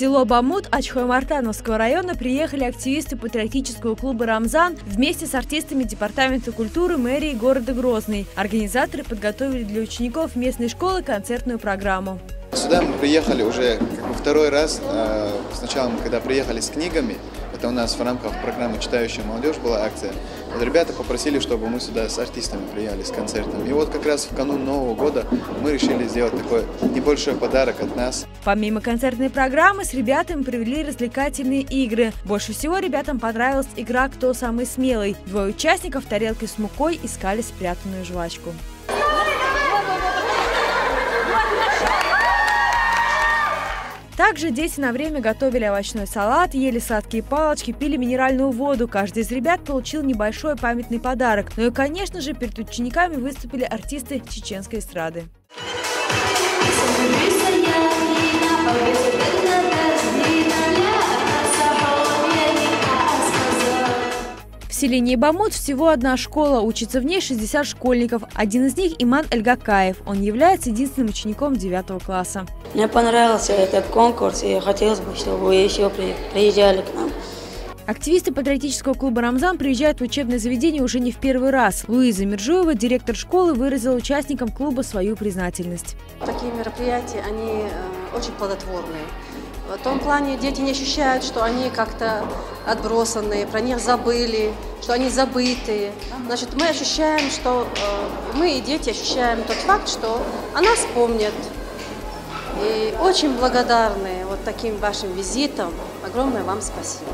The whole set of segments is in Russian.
село Бамут Ачхой-Мартановского района приехали активисты патриотического клуба «Рамзан» вместе с артистами Департамента культуры мэрии города Грозный. Организаторы подготовили для учеников местной школы концертную программу. Сюда мы приехали уже второй раз. Сначала мы когда приехали с книгами, это у нас в рамках программы «Читающая молодежь» была акция. Вот ребята попросили, чтобы мы сюда с артистами приехали, с концертом. И вот как раз в канун Нового года мы решили сделать такой небольшой подарок от нас. Помимо концертной программы, с ребятами провели развлекательные игры. Больше всего ребятам понравилась игра «Кто самый смелый?». Двое участников тарелкой с мукой искали спрятанную жвачку. Также дети на время готовили овощной салат, ели сладкие палочки, пили минеральную воду. Каждый из ребят получил небольшой памятный подарок. Ну и, конечно же, перед учениками выступили артисты чеченской эстрады. В селении Бамут всего одна школа, учится в ней 60 школьников. Один из них – Иман Эльгакаев. Он является единственным учеником 9 класса. Мне понравился этот конкурс, и хотелось бы, чтобы вы еще приезжали к нам. Активисты патриотического клуба «Рамзан» приезжают в учебное заведение уже не в первый раз. Луиза Миржуева, директор школы, выразила участникам клуба свою признательность. Такие мероприятия, они очень плодотворные. В том плане дети не ощущают, что они как-то отбросанные, про них забыли, что они забытые. Значит, мы ощущаем, что мы и дети ощущаем тот факт, что о нас помнят. И очень благодарны вот таким вашим визитам. Огромное вам спасибо.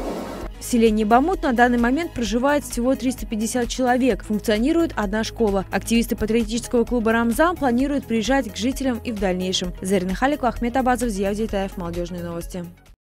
В селении Бамут на данный момент проживает всего 350 человек. Функционирует одна школа. Активисты патриотического клуба «Рамзан» планируют приезжать к жителям и в дальнейшем. Зарина Халикова, Ахмед Абазов, Зияв Зейтаев, Молодежные новости.